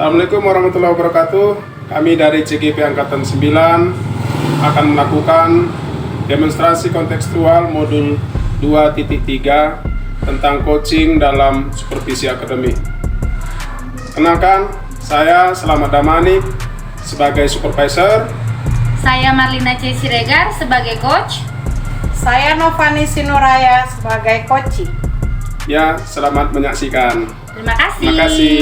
Assalamualaikum warahmatullahi wabarakatuh. Kami dari CGP Angkatan 9 akan melakukan demonstrasi kontekstual modul 2.3 tentang coaching dalam supervisi akademik. Kenalkan, saya Selamat Damanik sebagai supervisor. Saya Marlina C. Siregar sebagai coach. Saya Novani Sinuraya sebagai coach. Ya, selamat menyaksikan. Terima kasih. Terima kasih.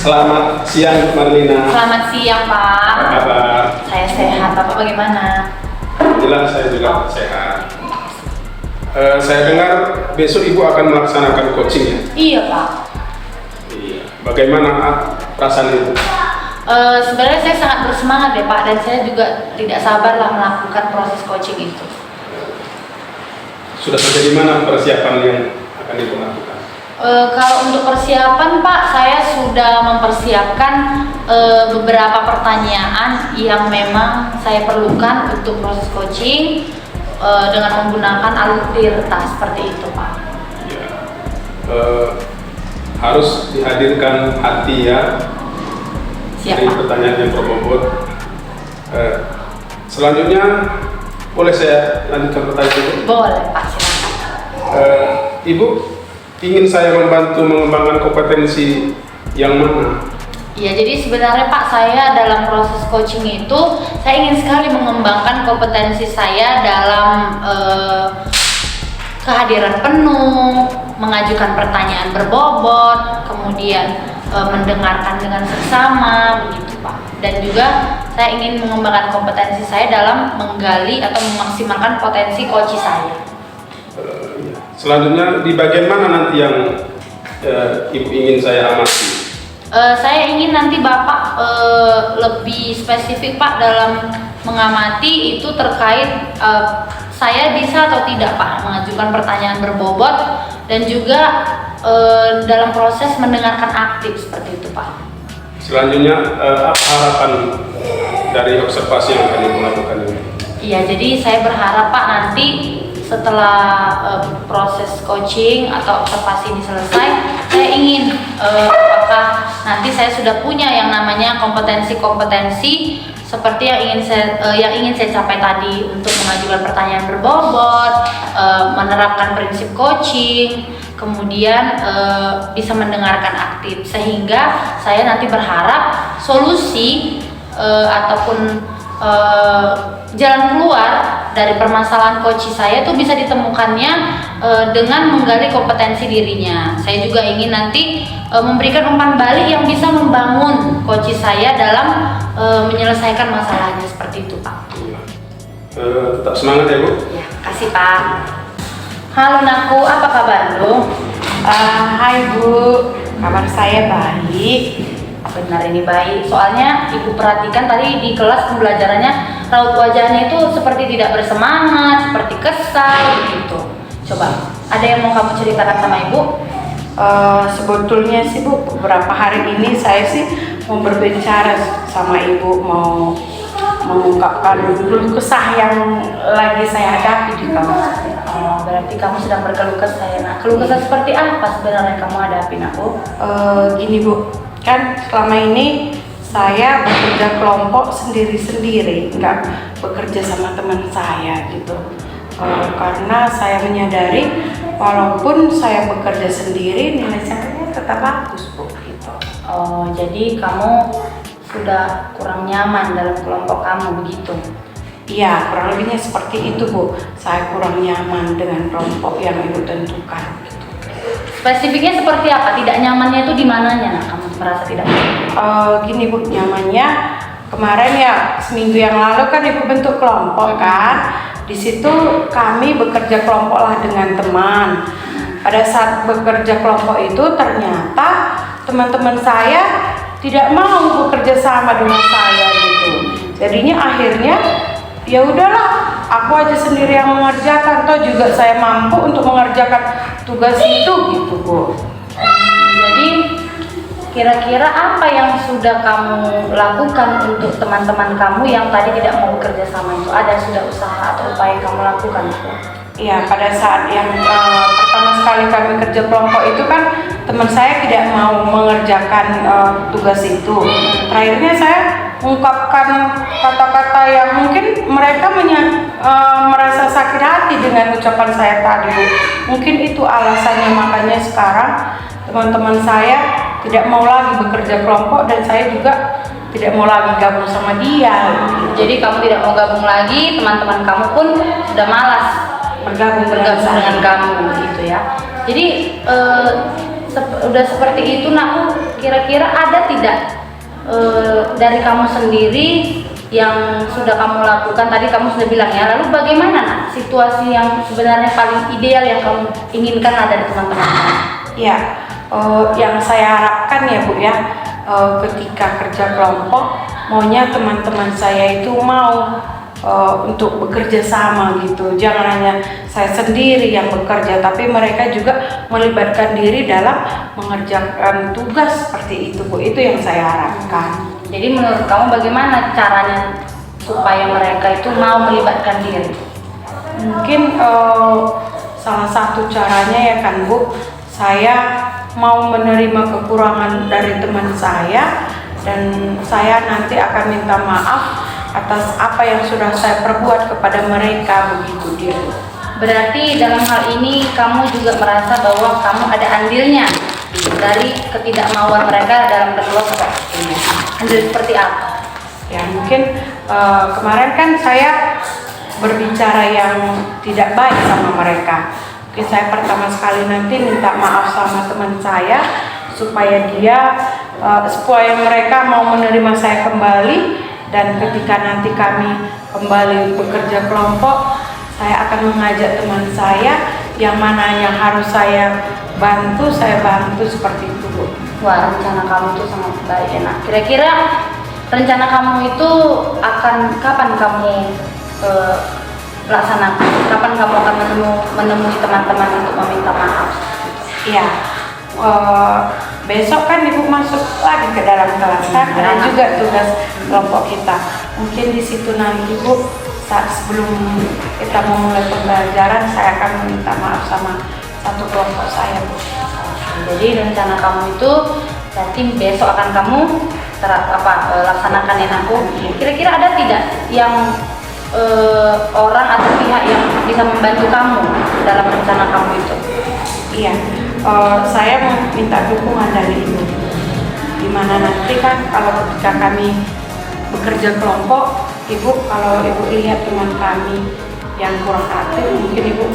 Selamat siang Marlina. Selamat siang Pak. Apa kabar? Saya sehat, Bapak bagaimana? Alhamdulillah saya juga sehat. Saya dengar besok Ibu akan melaksanakan coaching ya? Iya Pak. Iya. Bagaimana perasaan Ibu? Sebenarnya saya sangat bersemangat ya Pak, dan saya juga tidak sabar lah melakukan proses coaching itu. Sudah sejauh mana persiapan yang akan Ibu lakukan? Kalau untuk persiapan Pak, saya sudah mempersiapkan beberapa pertanyaan yang memang saya perlukan untuk proses coaching dengan menggunakan alutirta seperti itu Pak. Ya. Harus dihadirkan hati ya. Siap Dari Pak. pertanyaan yang berbobot. Selanjutnya boleh saya lanjutkan pertanyaan Ibu? Boleh Pak, silakan. Ibu ingin saya membantu mengembangkan kompetensi yang mana? Iya, jadi sebenarnya Pak, saya dalam proses coaching itu saya ingin sekali mengembangkan kompetensi saya dalam kehadiran penuh, mengajukan pertanyaan berbobot, kemudian mendengarkan dengan seksama, begitu Pak. Dan juga saya ingin mengembangkan kompetensi saya dalam menggali atau memaksimalkan potensi coach saya. Selanjutnya di bagian mana nanti yang Ibu ingin saya amati? Saya ingin nanti Bapak lebih spesifik Pak dalam mengamati itu terkait saya bisa atau tidak Pak mengajukan pertanyaan berbobot, dan juga dalam proses mendengarkan aktif seperti itu Pak. Selanjutnya apa harapan dari observasi yang akan Ibu lakukan ini? Iya, jadi saya berharap Pak nanti setelah proses coaching atau observasi ini selesai, saya ingin apakah nanti saya sudah punya yang namanya kompetensi-kompetensi seperti yang ingin saya capai tadi, untuk mengajukan pertanyaan berbobot, menerapkan prinsip coaching, kemudian bisa mendengarkan aktif, sehingga saya nanti berharap solusi ataupun jalan keluar dari permasalahan coach saya itu bisa ditemukannya dengan menggali kompetensi dirinya. Saya juga ingin nanti memberikan umpan balik yang bisa membangun coach saya dalam menyelesaikan masalahnya seperti itu Pak. Tetap semangat ya Bu. Ya, kasih Pak. Halo Naku, apa kabar lu? Hai Bu, kabar saya baik. Benar, ini baik. Soalnya Ibu perhatikan tadi di kelas pembelajarannya raut wajahnya itu seperti tidak bersemangat, seperti kesal gitu. Coba, ada yang mau kamu ceritakan sama Ibu? Sebetulnya sih Bu, beberapa hari ini saya sih mau berbicara sama Ibu, mau mengungkapkan keluh kesah yang lagi saya hadapi di kampus. Oh, berarti kamu sedang berkeluh kesah ya. Nah, keluh kesah seperti apa sebenarnya kamu hadapi Aku? Gini Bu, kan selama ini saya bekerja kelompok sendiri-sendiri, nggak bekerja sama teman saya gitu. Karena saya menyadari walaupun saya bekerja sendiri, nilai saya tetap bagus Bu gitu. Oh, jadi kamu sudah kurang nyaman dalam kelompok kamu begitu? Iya, kurang lebihnya seperti itu Bu. Saya kurang nyaman dengan kelompok yang Ibu tentukan gitu. Spesifiknya seperti apa? Tidak nyamannya itu di mananya? Nah, kamu merasa tidak nyaman? Gini Bu, nyamannya kemarin ya seminggu yang lalu kan Ibu bentuk kelompok kan. Di situ kami bekerja kelompok lah dengan teman. Pada saat bekerja kelompok itu ternyata teman-teman saya tidak mau bekerja sama dengan saya gitu. Jadinya akhirnya ya udahlah, aku aja sendiri yang mengerjakan, toh juga saya mampu untuk mengerjakan tugas itu gitu Bu. Jadi kira-kira apa yang sudah kamu lakukan untuk teman-teman kamu yang tadi tidak mau bekerja sama itu? Ada sudah usaha atau upaya yang kamu lakukan? Iya, pada saat yang pertama sekali kami kerja kelompok itu kan teman saya tidak mau mengerjakan tugas itu. Terakhirnya saya mengungkapkan kata-kata yang mungkin mereka merasa sakit hati dengan ucapan saya tadi, Bu. Mungkin itu alasannya, makanya sekarang teman-teman saya tidak mau lagi bekerja kelompok dan saya juga tidak mau lagi gabung sama dia. Jadi kamu tidak mau gabung lagi, teman-teman kamu pun sudah malas bergabung dengan kamu gitu ya. Jadi udah seperti itu. Nah, kira-kira ada tidak dari kamu sendiri yang sudah kamu lakukan? Tadi kamu sudah bilang ya, lalu bagaimana nak situasi yang sebenarnya paling ideal yang kamu inginkan ada di teman-teman kamu? Ya, yang saya harapkan ya Bu ya, ketika kerja kelompok maunya teman-teman saya itu mau untuk bekerja sama gitu. Jangan hanya saya sendiri yang bekerja, tapi mereka juga melibatkan diri dalam mengerjakan tugas seperti itu, Bu. Itu yang saya harapkan. Jadi menurut kamu bagaimana caranya supaya mereka itu mau melibatkan diri? Mungkin salah satu caranya ya kan Bu, saya mau menerima kekurangan dari teman saya dan saya nanti akan minta maaf atas apa yang sudah saya perbuat kepada mereka, begitu dia. Berarti dalam hal ini kamu juga merasa bahwa kamu ada andilnya dari ketidakmauan mereka dalam berkelompok. Andil seperti apa? Ya mungkin kemarin kan saya berbicara yang tidak baik sama mereka. Mungkin saya pertama sekali nanti minta maaf sama teman saya supaya mereka mau menerima saya kembali. Dan ketika nanti kami kembali bekerja kelompok, saya akan mengajak teman saya yang mana yang harus saya bantu seperti itu, Bu. Wah, rencana kamu itu sangat baik ya nak. Kira-kira rencana kamu itu akan kapan kamu laksanakan? Kapan kamu akan menemui teman-teman untuk meminta maaf? Iya. Besok kan Ibu masuk lagi ke dalam kelas kan, ada juga tugas kelompok kita. Mungkin di situ nanti Ibu saat sebelum kita mau mulai pembelajaran saya akan meminta maaf sama satu kelompok saya, Bu. Jadi rencana kamu itu nanti besok akan kamu laksanakan ya aku. Kira-kira ada tidak yang orang atau pihak yang bisa membantu kamu dalam rencana kamu itu? Iya. Saya minta dukungan dari Ibu, dimana nanti kan kalau ketika kami bekerja kelompok, kalau Ibu lihat teman kami yang kurang aktif, mungkin Ibu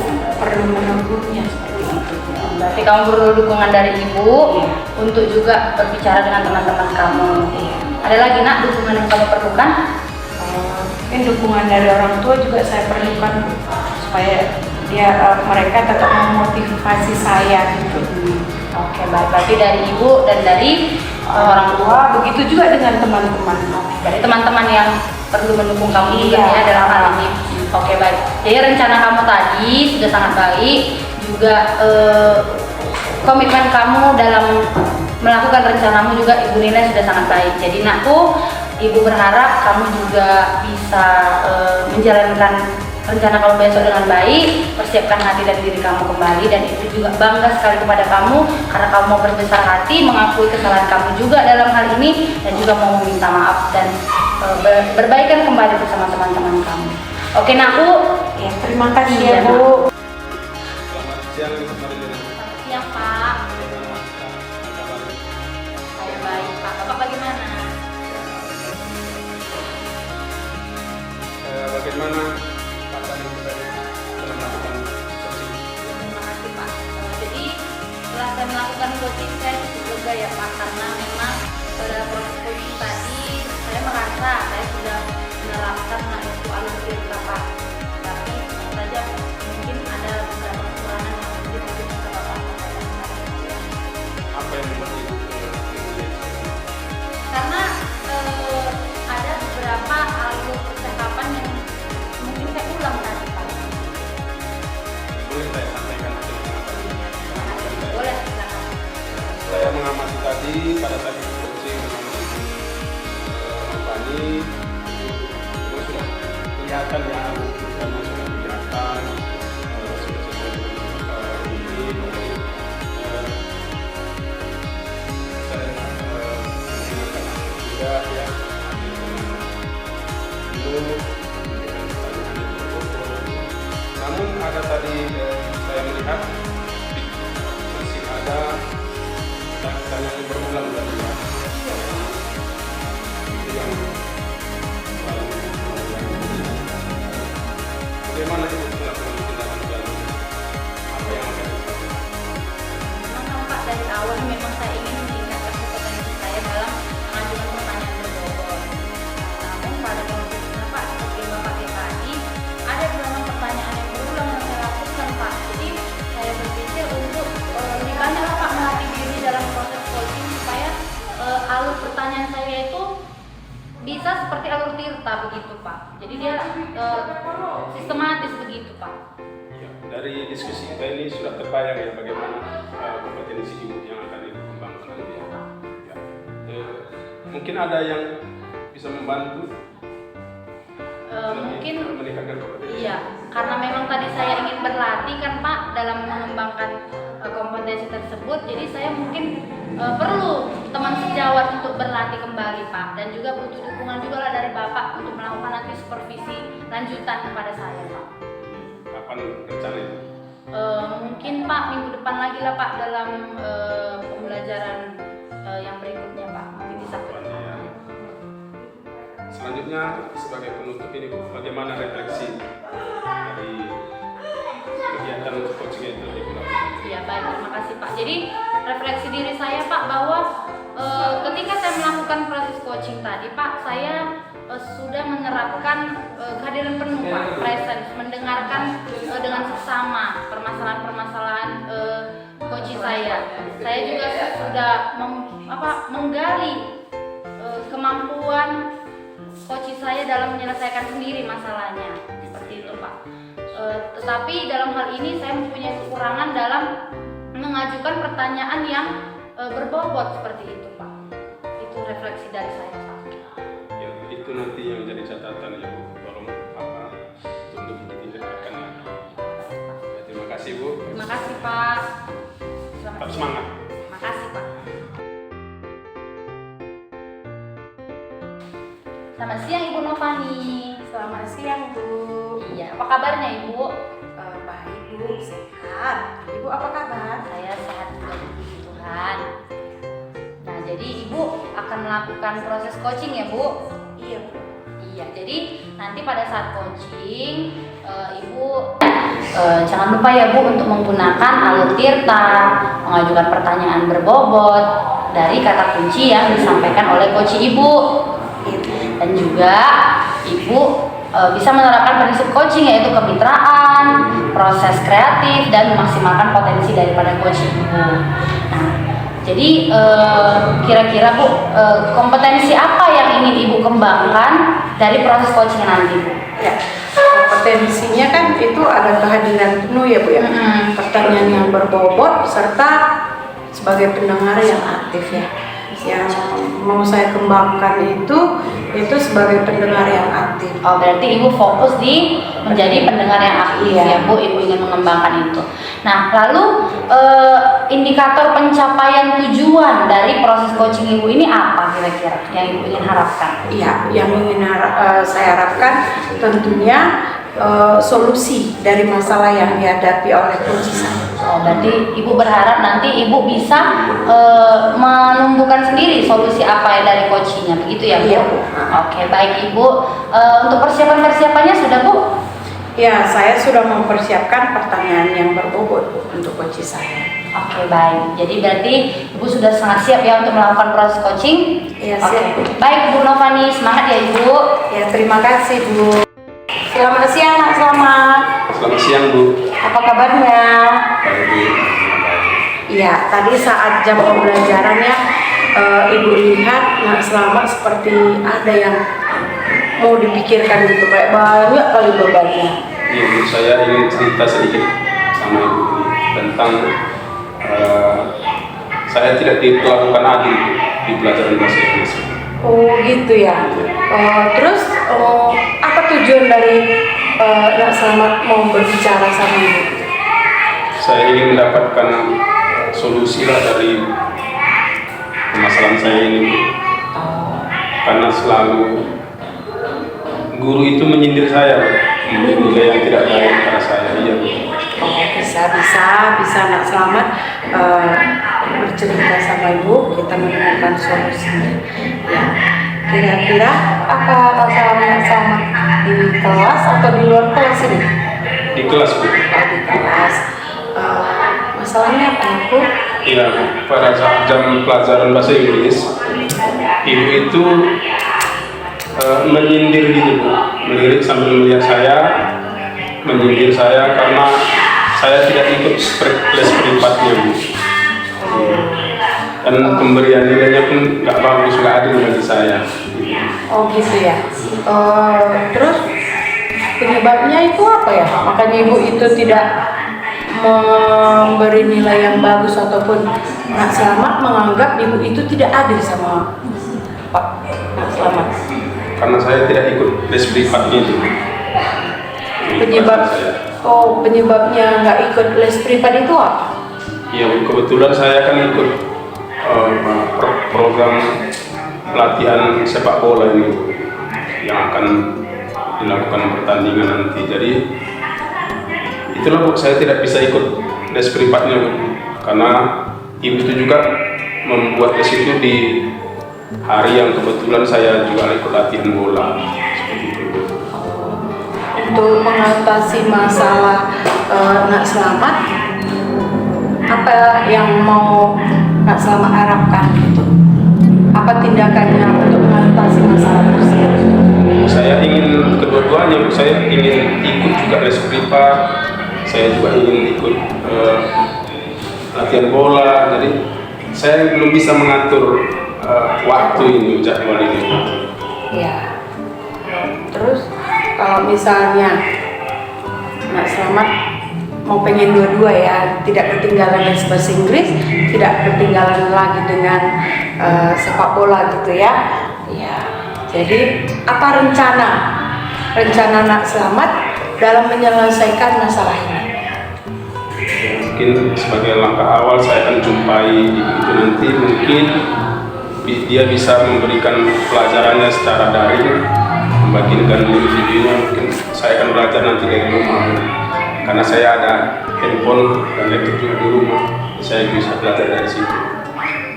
perlu menegurnya seperti itu. Berarti kamu perlu dukungan dari Ibu untuk juga berbicara dengan teman-teman kamu. Ada lagi nak dukungan yang kamu perlukan? Mungkin dukungan dari orang tua juga saya perlukan supaya mereka tetap memotivasi saya gitu. Oke, baik. Berarti dari Ibu dan dari orang tua, begitu juga dengan teman-teman. Dari teman-teman yang perlu mendukung kamu juga ya dalam hal ini. Oke, baik. Jadi rencana kamu tadi sudah sangat baik, juga komitmen kamu dalam melakukan rencanamu juga Ibu nilai sudah sangat baik. Jadi nakku, Ibu berharap kamu juga bisa menjalankan rencana kamu besok dengan baik, persiapkan hati dan diri kamu kembali, dan Ibu juga bangga sekali kepada kamu karena kamu mau berbesar hati, mengakui kesalahan kamu juga dalam hal ini, dan juga mau meminta maaf dan berbaikan kembali bersama teman-teman kamu. Oke nakku? Ya, terima kasih ya Bu. Selamat siang, Marilyn. Siang Pak. Saya baik Pak. Bapak bagaimana? Bagaimana tadi telah melakukan coaching? Terima kasih Pak. Jadi setelah saya melakukan coaching saya cukup lega ya Pak, karena memang pada proses coaching tadi saya merasa saya sudah menerapkan itu alur cerita Pak. Tapi saja mungkin ada beberapa kekurangan yang mungkin bisa Bapak sampaikan. Apa yang membuat Ibu Karena ada beberapa alur percakapan yang mungkin saya ulang tadi Pak. boleh saya sampaikan hasil pengamatan? Boleh silakan. Saya mengamati tadi pada saat kelihatan ya, karena sudah kelihatan sudah sesuai dengan ini. Saya mengingatkan juga ya, dulu dengan pertanyaan yang berbobot. Namun ada tadi saya melihat masih ada pertanyaan yang berulang tadi ya. Itu yang bagaimana itu melakukan tindakan selanjutnya? Apa yang akan dilakukan? Memang Pak, dari awal memang saya ingin meningkatkan kompetensi saya dalam mengajukan pertanyaan berbobot. Namun pada kondisinya Pak, seperti Bapak lihat tadi, ada beberapa pertanyaan yang berulang yang saya lakukan Pak. Jadi saya berpikir untuk lebih banyaklah Pak melatih diri dalam proses coaching supaya alur pertanyaan saya itu bisa seperti alur Tirta begitu Pak. Jadi dia sistematis begitu Pak. Ya, dari diskusi kita ini sudah terbayang ya bagaimana kompetensi ibu yang akan ibu kembangkan nanti. Ya. Mungkin ada yang bisa membantu Mungkin meningkatkan kompetensi. iya, karena memang tadi saya ingin berlatih kan Pak dalam mengembangkan kompetensi tersebut. Jadi saya mungkin perlu teman sejawat untuk berlatih kembali Pak, dan juga butuh dukungan juga lah dari Bapak untuk melakukan nanti supervisi lanjutan kepada saya Pak. Kapan rencana itu? Mungkin Pak minggu depan lagi lah Pak dalam pembelajaran yang berikutnya Pak, mungkin bisa. Ya. Selanjutnya sebagai penutup ini Bu, bagaimana refleksi dari kegiatan coaching yang telah dilakukan? Ya baik, terima kasih Pak. Jadi refleksi diri saya Pak bahwa ketika saya melakukan proses coaching tadi Pak, saya sudah menerapkan kehadiran penuh Pak, presence, mendengarkan dengan seksama permasalahan-permasalahan coaching saya. Saya juga sudah menggali kemampuan coaching saya dalam menyelesaikan sendiri masalahnya, seperti itu Pak. Tetapi dalam hal ini saya mempunyai kekurangan dalam mengajukan pertanyaan yang berbobot seperti itu Pak. Itu refleksi dari saya Pak. Ya, itu nanti yang jadi catatan ya Bu, tolong untuk ditingkatkan lagi. Ya, terima kasih Bu. Terima kasih Pak. Tetap semangat. Terima kasih Pak. Selamat siang Ibu Novani. Selamat siang Bu. Iya, apa kabarnya Ibu? Baik Bu, sehat. Ibu apa kabar? Saya sehat juga puji Tuhan. Nah, jadi Ibu akan melakukan proses coaching ya Bu? Iya Bu. Iya, jadi nanti pada saat coaching Ibu jangan lupa ya Bu untuk menggunakan alur Tirta, mengajukan pertanyaan berbobot dari kata kunci yang disampaikan oleh coach Ibu. Dan juga Ibu bisa menerapkan prinsip coaching yaitu kemitraan, proses kreatif, dan memaksimalkan potensi daripada coach Ibu. Nah, jadi kira-kira Bu, kompetensi apa yang ingin Ibu kembangkan dari proses coaching nanti Bu? Ya, kompetensinya kan itu ada kehadiran penuh ya Bu ya. Pertanyaan yang berbobot serta sebagai pendengar yang aktif ya. Yang mau saya kembangkan itu sebagai pendengar yang aktif. Oh, berarti Ibu fokus di menjadi pendengar yang aktif ya Bu, Ibu ingin mengembangkan itu. Nah, lalu indikator pencapaian tujuan dari proses coaching Ibu ini apa kira-kira yang Ibu ingin harapkan? Iya, yang ingin saya harapkan tentunya solusi dari masalah yang dihadapi oleh coach saya. Oh, berarti Ibu berharap nanti Ibu bisa menumbuhkan sendiri solusi apa yang dari coachingnya, begitu ya Bu? Iya Bu. Oke, baik Ibu. Untuk persiapan-persiapannya sudah Bu? Ya, saya sudah mempersiapkan pertanyaan yang berbobot Bu, untuk coach saya. Oke, baik. Jadi berarti Ibu sudah sangat siap ya untuk melakukan proses coaching? Iya, Oke. siap Bu. Baik Bu Novani, semangat ya Ibu. Ya, terima kasih Bu. Selamat siang Nak Selamat. Selamat siang Bu. Apa kabarnya? Baik Bu. Iya, tadi saat jam pembelajarannya Ibu lihat Nak Selamat seperti ada yang mau dipikirkan gitu, kayak banyak kali bebannya. Iya Bu, saya ingin cerita sedikit sama Ibu ini tentang saya tidak diperlakukan adil di pelajaran bahasa Inggris. Oh gitu ya. Terus apa tujuan dari Nak Selamat mau berbicara sama Ibu? Saya ingin mendapatkan solusi lah dari permasalahan saya ini. Karena selalu guru itu menyindir saya, nilai yang tidak baik pada saya. Iya. Bisa Nak Selamat bercerita sama Ibu, kita menemukan solusinya. Ya. Kira-kira apa masalahnya Nak Selamat di kelas atau di luar kelas ini? Di kelas, Bu. Di kelas. Masalahnya apa, Bu? Iya, pada saat jam pelajaran bahasa Inggris, ibu itu menyindir gitu, Bu. Melirik sambil melihat saya, menyindir saya karena saya tidak ikut les privatnya, Bu. Dan pemberian nilainya pun nggak bagus, nggak adil bagi saya. Oh gitu ya. Terus penyebabnya itu apa ya? Makanya Ibu itu tidak memberi nilai yang bagus ataupun Nak Selamat menganggap Ibu itu tidak adil sama Pak Nak Selamat. Karena saya tidak ikut les privatnya itu. Penyebabnya nggak ikut les privat itu apa? Iya, kebetulan saya kan ikut program pelatihan sepak bola ini yang akan dilakukan pertandingan nanti. Jadi itulah, Bu, saya tidak bisa ikut les privatnya, Bu, karena ibu itu juga membuat les itu di hari yang kebetulan saya juga ikut latihan bola. Seperti itu, Bu. Untuk mengatasi masalah Nak Selamat, apa yang mau Nak Selamat harapkan gitu? Apa tindakannya untuk mengatasi masalah tersebut? Saya ingin kedua-duanya, Bu. Saya ingin ikut juga les privat, saya juga ingin ikut latihan bola. Jadi saya belum bisa mengatur waktu ini, jadwal ini. Ya. Terus kalau misalnya Nak Selamat mau pengen dua-dua ya, tidak ketinggalan les bahasa Inggris, tidak ketinggalan lagi dengan sepak bola gitu ya. Ya. Jadi apa rencana Nak Selamat dalam menyelesaikan masalah ini? Mungkin sebagai langkah awal saya akan jumpai ibu itu nanti, mungkin dia bisa memberikan pelajarannya secara daring, membagikan videonya. Mungkin saya akan belajar nanti dari rumah, karena saya ada handphone dan laptop juga di rumah, saya bisa belajar dari situ.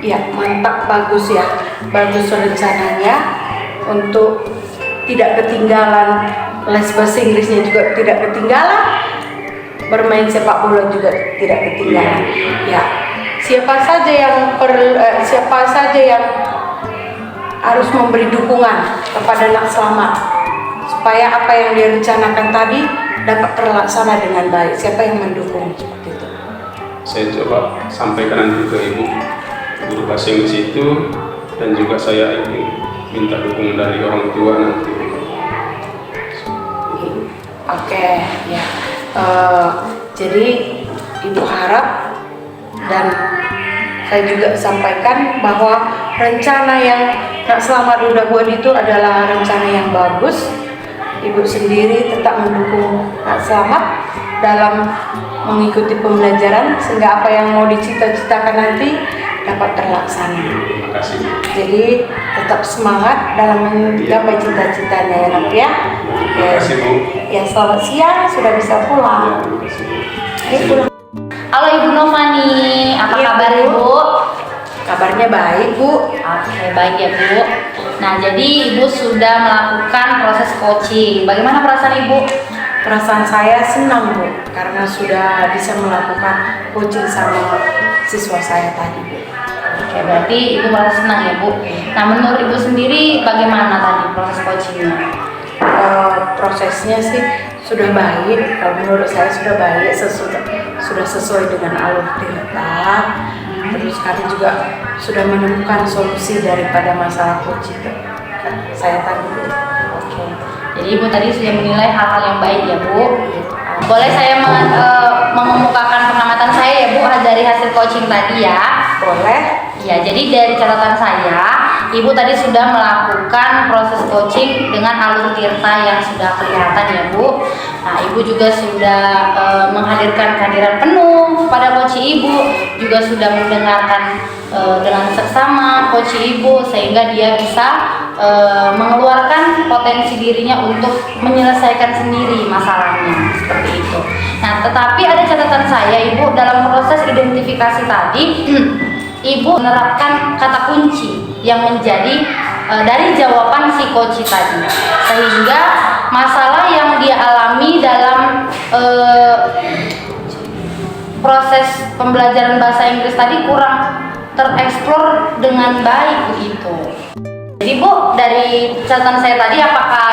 Ya, mantap, bagus ya, bagus rencananya untuk tidak ketinggalan les bahasa Inggrisnya, juga tidak ketinggalan, bermain sepak bola juga tidak ketinggalan. Ya, siapa saja yang harus memberi dukungan kepada Nak Selamat supaya apa yang dia rencanakan tadi dapat terlaksana dengan baik. Siapa yang mendukung seperti itu? Saya coba sampaikan nanti ke ibu guru bahasa Inggris itu, dan juga saya ingin minta dukungan dari orang tua nanti. Oke, ya. Jadi ibu harap dan saya juga sampaikan bahwa rencana yang Nak Selamat udah buat itu adalah rencana yang bagus. Ibu sendiri tetap mendukung Nak Selamat dalam mengikuti pembelajaran sehingga apa yang mau dicita-citakan nanti dapat terlaksana. Terima kasih. Jadi tetap semangat dalam menggapai cita-citanya ya Nak ya. Terima kasih, Bu. Ya, selamat siang, sudah bisa pulang. Terima kasih, Bu. Ayo pulang. Halo Ibu Novani, apa Iya, kabar Bu. Ibu? Kabarnya baik, Bu. Oke, baik ya Bu. Nah, jadi Ibu sudah melakukan proses coaching. Bagaimana perasaan Ibu? Perasaan saya senang, Bu, karena sudah bisa melakukan coaching sama siswa saya tadi, Bu. Oke, berarti Ibu merasa senang ya Bu. Nah, menurut Ibu sendiri bagaimana tadi proses coachingnya? Prosesnya sih sudah baik. Kalau menurut saya sudah baik, sudah sesuai dengan alur tirta. Terus kami juga sudah menemukan solusi daripada masalah coaching saya tadi. Oke. Jadi Ibu tadi sudah menilai hal-hal yang baik ya Bu. Boleh saya mengemukakan pengamatan saya ya Bu dari hasil coaching tadi ya? Boleh. Ya, jadi dari catatan saya, Ibu tadi sudah melakukan proses coaching dengan alur tirta yang sudah kelihatan ya Bu. Nah, Ibu juga sudah menghadirkan kehadiran penuh pada coach Ibu, juga sudah mendengarkan dengan seksama coach Ibu sehingga dia bisa mengeluarkan potensi dirinya untuk menyelesaikan sendiri masalahnya seperti itu. Nah, tetapi ada catatan saya Ibu dalam proses identifikasi tadi. Ibu menerapkan kata kunci yang menjadi dari jawaban si coach tadi, sehingga masalah yang dia alami dalam proses pembelajaran bahasa Inggris tadi kurang tereksplor dengan baik begitu. Jadi Bu, dari catatan saya tadi apakah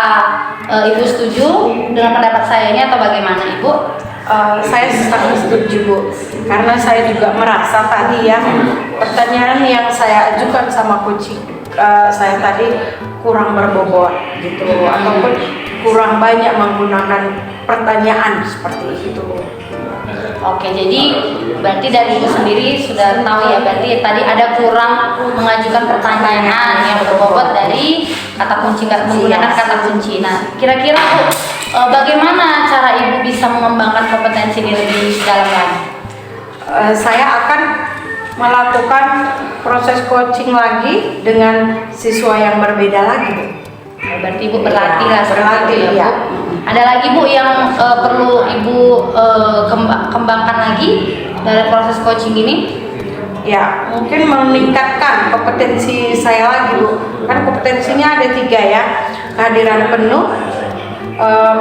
Ibu setuju dengan pendapat saya ini atau bagaimana Ibu? Saya sangat setuju Bu, karena saya juga merasa tadi ya pertanyaan yang saya ajukan sama coach saya tadi kurang berbobot gitu, ataupun kurang banyak menggunakan pertanyaan seperti itu. Oke, jadi berarti dari Ibu sendiri sudah tahu ya, berarti tadi ada kurang mengajukan pertanyaan yang berbobot dari kata kunci, menggunakan kata kunci. Nah, kira-kira Bu, bagaimana cara Ibu bisa mengembangkan kompetensi ini lebih dalam lagi? Saya akan melakukan proses coaching lagi dengan siswa yang berbeda lagi Bu. Berarti Ibu berlatih lah seperti itu ya, ya. Bu. Ada lagi Bu yang perlu Ibu kembangkan lagi dari proses coaching ini? Ya, mungkin meningkatkan kompetensi saya lagi Bu. Kan kompetensinya ada 3 ya. Kehadiran penuh,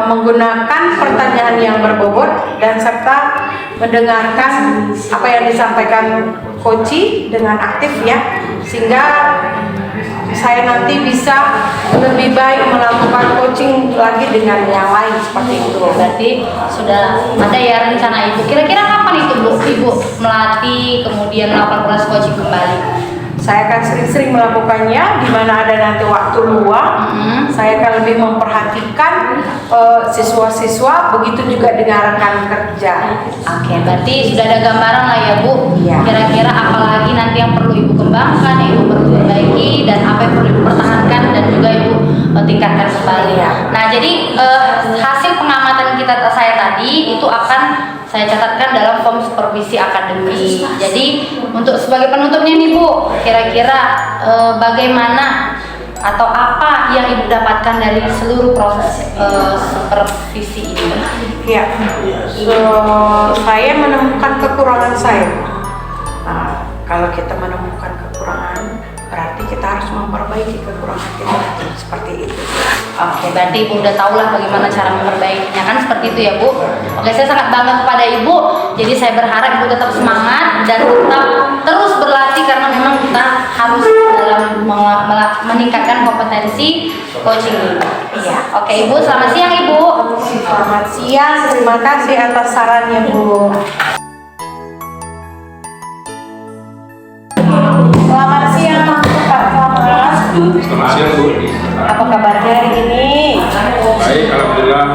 menggunakan pertanyaan yang berbobot, dan serta mendengarkan apa yang disampaikan coach dengan aktif ya, sehingga saya nanti bisa lebih baik melakukan coaching lagi dengan yang lain seperti itu. Berarti sudah ada ya rencana Ibu. Kira-kira kapan itu Bu Ibu melatih kemudian melakukan proses coaching kembali? Saya akan sering-sering melakukannya di mana ada nanti waktu luang. Saya akan lebih memperhatikan siswa-siswa, begitu juga dengan rekan kerja. Oke, berarti sudah ada gambaran lah ya Bu. Iya. Kira-kira apa lagi nanti yang perlu Ibu kembangkan, Ibu perlu perbaiki, dan apa yang perlu Ibu pertahankan dan juga Ibu tingkatkan kembali. Iya. Nah, jadi hasil pengamatan saya tadi itu akan saya catatkan dalam form supervisi akademik. Jadi untuk sebagai penutupnya nih Bu, kira-kira bagaimana atau apa yang Ibu dapatkan dari seluruh proses supervisi ini? Ya, saya menemukan kekurangan saya. Nah, kalau kita menemukan kekurangan, berarti kita harus memperbaiki kekurangan kita, seperti itu. Oke, berarti Ibu udah tahu lah bagaimana cara memperbaikinya, kan seperti itu ya Bu. Oke, saya sangat bangga kepada Ibu. Jadi saya berharap Ibu tetap semangat dan tetap terus berlatih, karena memang kita harus dalam meningkatkan kompetensi coaching ini. Iya. Oke Ibu, selamat siang Ibu. Selamat siang, terima kasih atas sarannya Bu. Selamat siang Pak Selamat. Selamat siang Bu. Apa kabarnya hari ini? Baik, alhamdulillah.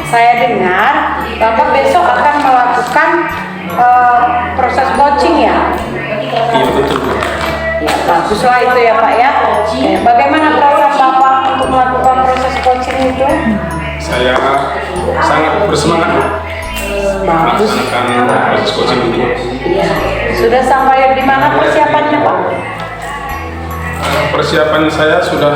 Saya dengar Bapak besok akan melakukan proses coaching ya? Iya betul Bu. Ya, baguslah itu ya Pak ya. Bagaimana perasaan Bapak untuk melakukan proses coaching itu? Saya sangat bersemangat Bu, Bagus. melaksanakan proses coaching ini. Sudah sampai di mana persiapannya Pak? Persiapan saya sudah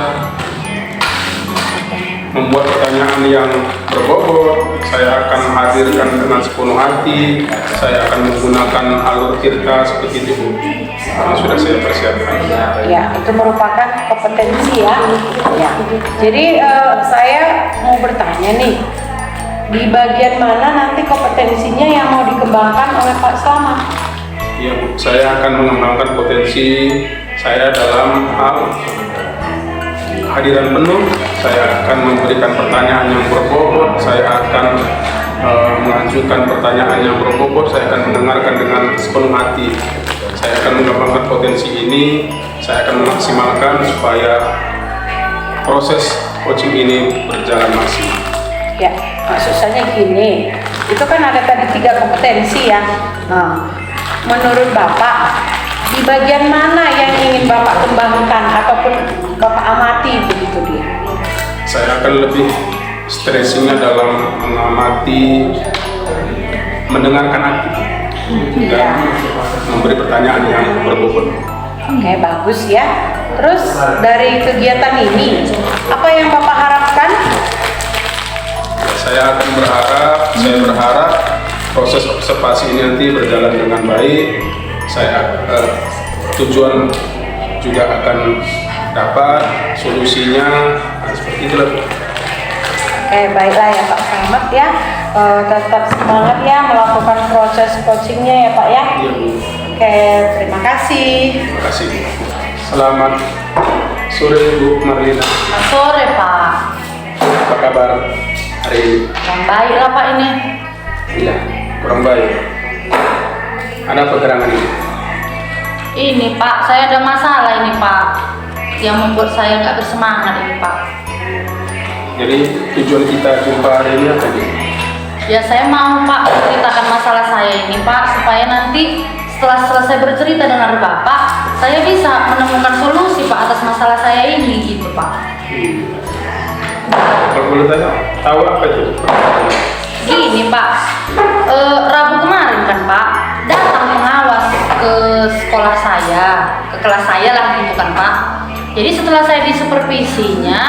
membuat pertanyaan yang berbobot. Saya akan hadirkan dengan sepenuh hati. Saya akan menggunakan alur tirta seperti itu Bu. Sudah saya persiapkan. Ya, itu merupakan kompetensi ya. Ya. Jadi saya mau bertanya nih, di bagian mana nanti kompetensinya yang mau dikembangkan oleh Pak Selamat? Iya Bu, saya akan mengembangkan potensi saya dalam hal hadiran penuh. Saya akan memberikan pertanyaan yang berbobot. Saya akan mengajukan pertanyaan yang berbobot. Saya akan mendengarkan dengan sepenuh hati. Saya akan mengembangkan potensi ini. Saya akan memaksimalkan supaya proses coaching ini berjalan maksimal. Ya, maksud saya gini, itu kan ada tadi 3 kompetensi ya. Nah, menurut Bapak, di bagian mana yang ingin Bapak kembangkan ataupun Bapak amati begitu dia? Saya akan lebih stressingnya dalam mengamati, mendengarkan hati dan memberi pertanyaan yang berbobot. Oke, bagus ya. Terus dari kegiatan ini, apa yang Bapak harapkan? Saya berharap proses observasi ini nanti berjalan dengan baik. Tujuan juga akan dapat solusinya, seperti itulah. Oke, baiklah ya Pak Selamat ya. Tetap semangat ya melakukan proses coachingnya ya Pak ya. Iya, Bu. Oke, terima kasih. Terima kasih. Selamat sore Bu Marlina. Selamat sore Pak. Apa kabar hari ini? Yang baik lah Pak ini. Iya, kurang baik. Ada apa gerangan ini? Ini Pak, saya ada masalah ini Pak, yang membuat saya nggak bersemangat ini Pak. Jadi tujuan kita jumpa hari ini apa nih? Ya saya mau Pak menceritakan masalah saya ini Pak, supaya nanti setelah selesai bercerita dengan Bapak, saya bisa menemukan solusi Pak atas masalah saya ini gitu Pak. Kalau boleh tanya, tahu apa itu? Gini Pak, Rabu kemarin kan Pak, datang pengawas ke sekolah saya, ke kelas saya lah gitu kan Pak. Jadi setelah saya disupervisinya,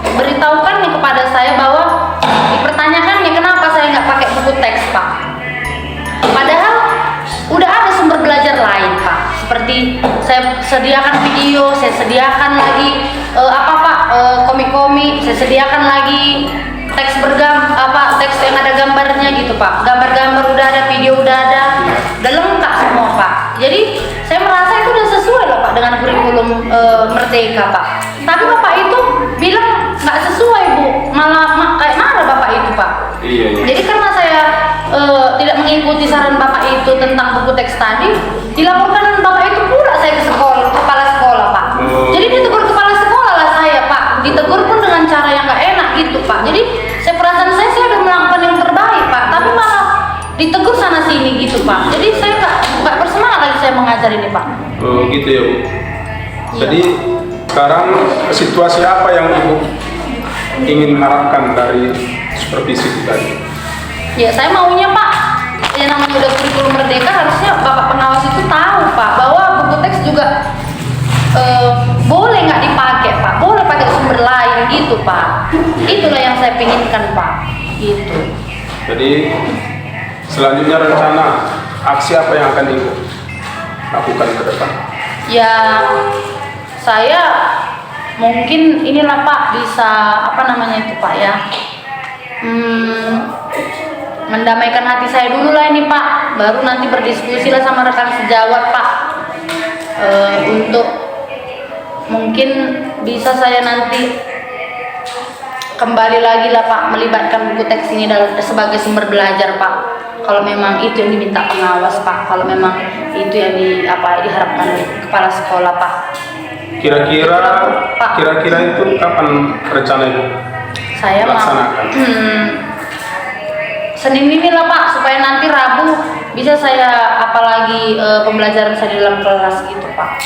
diberitahukan nih kepada saya bahwa dipertanyakan nih kenapa saya nggak pakai buku teks Pak. Padahal udah ada sumber belajar lain Pak, seperti saya sediakan video, saya sediakan lagi komik-komik, saya sediakan lagi teks teks yang ada gambarnya gitu Pak. Gambar-gambar udah ada, video udah lengkap semua Pak. Jadi saya merasa itu udah sesuai lah Pak dengan kurikulum Merdeka Pak. Tapi Bapak itu bilang nggak sesuai Bu, malah kayak marah Bapak itu Pak. Iya. Jadi karena saya tidak mengikuti saran Bapak itu tentang buku teks tadi, dilaporkan Bapak itu pula saya ke kepala sekolah Pak. Jadi ditegur kepala sekolah lah saya Pak. Ditegur pun dengan cara yang nggak enak gitu Pak. Jadi saya perasaan saya sudah melakukan yang terbaik Pak, tapi malah ditegur sana sini gitu Pak. Jadi saya nggak bersemangat lagi saya mengajar ini Pak. Oh gitu ya Bu. Iya. Jadi sekarang situasi apa yang Ibu ingin harapkan dari supervisi kita ini? Ya saya maunya Pak, yang namanya udah kurikulum Merdeka harusnya Bapak pengawas itu tahu Pak bahwa buku teks juga boleh nggak dipakai Pak, boleh pakai sumber lain gitu Pak. Itulah yang saya pinginkan Pak. Gitu. Jadi selanjutnya rencana aksi apa yang akan Ibu lakukan ke depan? Ya saya mungkin inilah Pak bisa itu Pak ya. Mendamaikan hati saya dulu lah ini Pak, baru nanti berdiskusi lah sama rekan sejawat Pak, untuk mungkin bisa saya nanti kembali lagi lah Pak melibatkan buku teks ini sebagai sumber belajar Pak, kalau memang itu yang diminta pengawas Pak, kalau memang itu yang diharapkan kepala sekolah Pak. Kira-kira itu kapan rencana Ibu Saya mau laksanakan? Senin ini lah Pak, supaya nanti Rabu bisa saya pembelajaran saya di dalam kelas gitu Pak.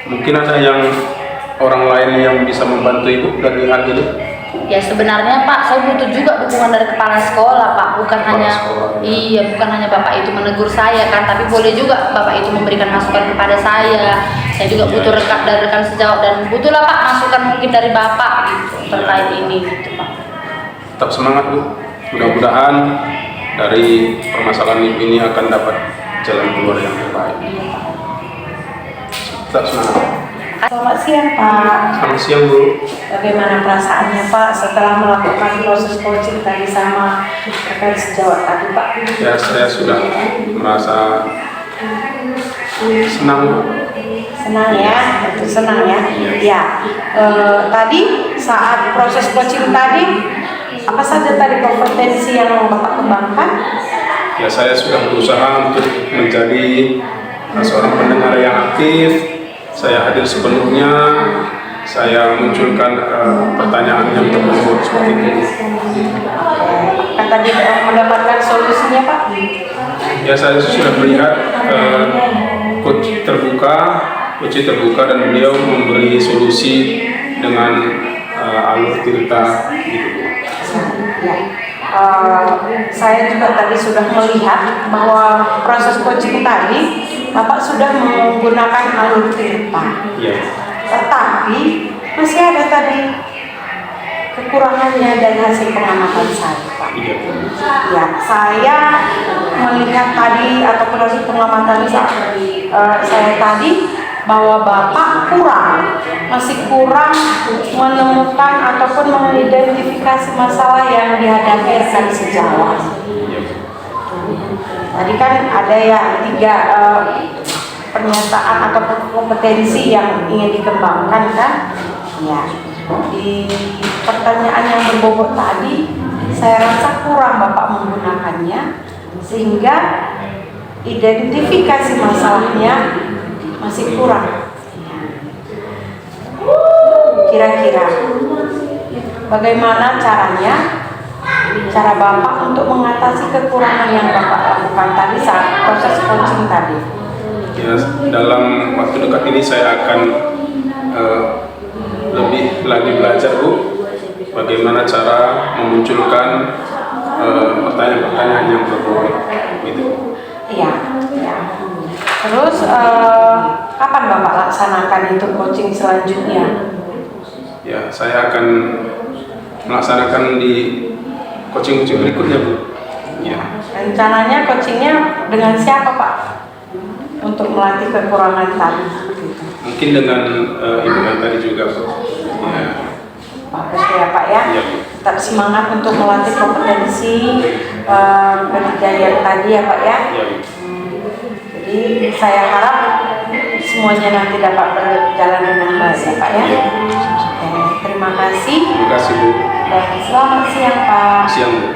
Mungkin ada orang lain yang bisa membantu Ibu dari hal ini? Ya sebenarnya Pak, saya butuh juga dukungan dari kepala sekolah Pak, bukan hanya Bapak itu menegur saya kan, tapi boleh juga Bapak itu memberikan masukan kepada saya. Saya juga butuh dari rekan sejawat dan butuhlah Pak masukan mungkin dari Bapak gitu terkait ini gitu Pak. Tetap semangat Bu. Mudah-mudahan dari permasalahan ini akan dapat jalan keluar yang terbaik. Tetap semangat. Selamat siang Pak. Selamat siang Bu. Bagaimana perasaannya Pak setelah melakukan proses coaching tadi sama rekan sejawat tadi Pak? Ya saya sudah merasa senang Bu. Senang ya, itu senang ya. Ya, tadi saat proses coaching tadi apa saja tadi kompetensi yang Bapak kembangkan? Ya saya sudah berusaha untuk menjadi seorang pendengar yang aktif. Saya hadir sepenuhnya. Saya munculkan pertanyaan yang berbobot seperti itu. Kan tadi mendapatkan solusinya Pak? Ya, saya sudah melihat coach terbuka dan beliau memberi solusi dengan alur tirta gitu. Ya. Saya juga tadi sudah melihat bahwa proses coaching tadi Bapak sudah menggunakan alur tirta. Ya. Tetapi masih ada tadi kekurangannya dari hasil pengamatan saya, Pak. Iya. Ya, saya melihat tadi ataupun hasil pengamatan saya tadi bahwa Bapak masih kurang menemukan ataupun mengidentifikasi masalah yang dihadapi rekan sejawat. Tadi kan ada ya 3 pernyataan ataupun kompetensi yang ingin dikembangkan kan? Ya. Di pertanyaan yang berbobot tadi, saya rasa kurang Bapak menggunakannya sehingga identifikasi masalahnya masih kurang. Kira-kira bagaimana cara Bapak untuk mengatasi kekurangan yang Bapak lakukan tadi saat proses coaching tadi? Ya, dalam waktu dekat ini saya akan lebih lagi belajar, Bu, bagaimana cara memunculkan pertanyaan-pertanyaan yang berbobot gitu. Iya, ya. Terus kapan Bapak laksanakan itu coaching selanjutnya? Ya, saya akan melaksanakan di coaching berikutnya, Bu. Ya. Rencananya coachingnya dengan siapa, Pak? Untuk melatih kekurangan tadi. Mungkin dengan ibu yang tadi juga, Bu. Ya. Bagus ya, Pak ya. Ya, Bu. Tetap semangat untuk melatih kompetensi ketiga yang tadi ya, Pak ya. Ya, Bu. Jadi saya harap semuanya nanti dapat berjalan dengan baik ya, Pak ya. Ya. Oke, terima kasih Terima kasih, Bu. dan selamat siang, Pak. Siang, Bu.